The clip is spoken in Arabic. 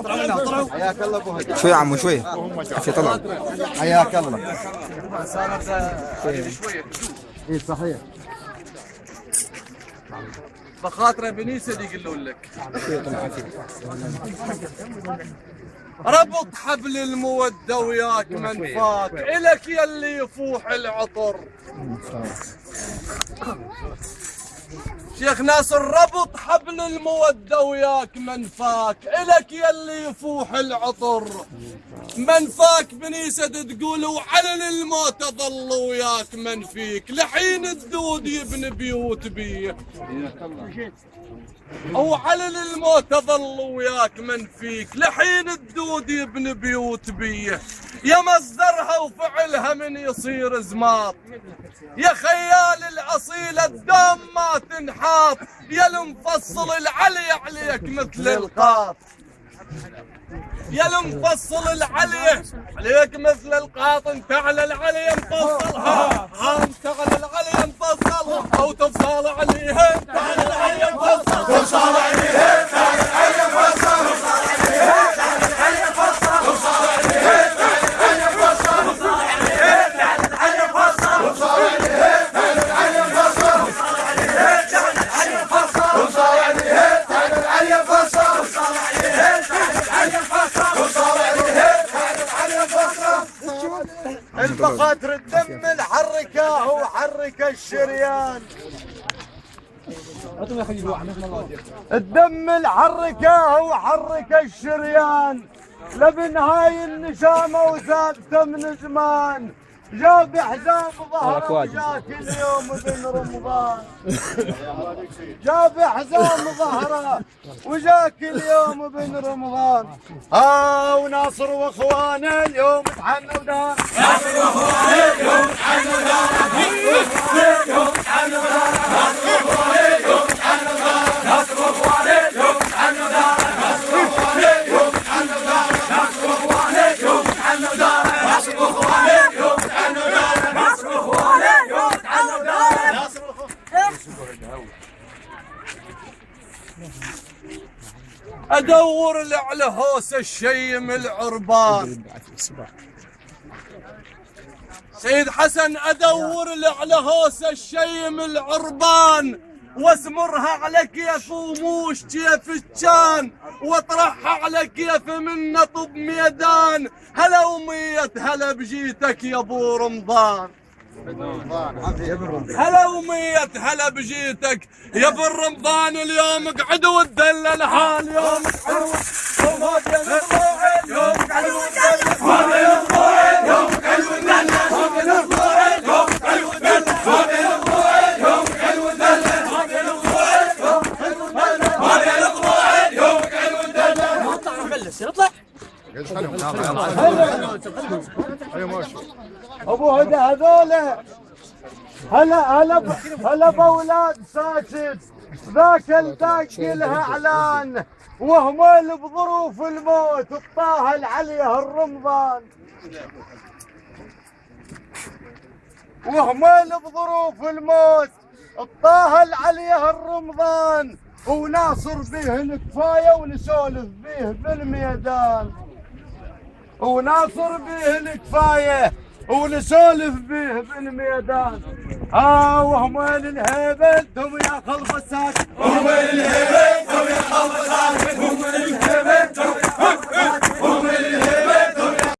حياك الله ابو هدى. شوي يا عمو شوي. في طلع. حياك الله. اي صحيح. بخاطره بنيسه اللي يقولون لك ربط حبل المودة وياك من فاك إلك يلي يفوح العطر. شيخ ناصر ربط حبل المودة وياك من فاك إلك يلي يفوح العطر. من فاك بنيسة تقول وعلل الموت ظل وياك من فيك لحين الدود يبني بيوت بيه. وعلل الموت ظل وياك من فيك لحين الدود يبني بيوت بيه. يا مصدرها وفعلها من يصير زماط يا خيال الأصيلة الدم ما تنحاط يا المفصل العلي عليك مثل القاط. يا المفصل العلي عليك مثل القاط. انت على العلي مفصلها انت على العلي مفصلها او تفصل عليها انت على العلي مفصل تفصل عليها انت على العلي مفصل تفصل عليها انت على العلي مفصل تفصل عليها انت على العلي مفصل تفصل عليها انت على العلي مفصل تفصل عليها انت على العلي مفصل تفصل عليها انت على العلي مفصل تفصل عليها انت على العلي مفصل تفصل عليها انت على العلي مفصل توصل عليها على الفصل. البخاطر الدم الحركه وحرك الشريان. الدم الحركه وحرك الشريان لبن هاي النشامه وثابته من زمان. جاب حزام ظهره وجاك اليوم بن رمضان. جاب حزام ظهره وجاك اليوم بن رمضان. وناصر واخوانه اليوم تحنوا دار. ناصر واخوانه اليوم تحنوا دار. اليوم تحنوا دار. ناصر واخوانه اليوم تحنوا دار. ناصر واخوانه اليوم تحنوا دار. ناصر واخوانه اليوم تحنوا دار. ناصر واخوانه اليوم تحنوا دار. ناصر واخوانه اليوم تحنوا دار. ناصر واخوانه اليوم تحنوا دار. ناصر ادور على هوس الشيم العربان. سيد حسن ادور على هوس الشيم العربان واسمرها على كيف وموش كيف الشان واطرحها على كيف من نطب ميدان. هلا وميت هلا بجيتك يا ابو رمضان. هلا وميت هلا بجيتك يا ابو رمضان. اليوم قعدوا وتدلل حال اليوم قعدوا اليوم قعدوا ابو هدى هذولا هلا باولاد ساكت ذاك الباقي لها اعلان وهمل بظروف الموت الطاهل عليه الرمضان. وهمل بظروف الموت الطاهل عليه الرمضان. وناصر به الكفايه ونسولف به بالميدان. وناصر به الكفايه ونسولف به بالميدان. وهمال الهيبه انتم يا خلف الساكت. وهمال الهيبه انتم يا خلف الساكت. وهمال الهيبه انتم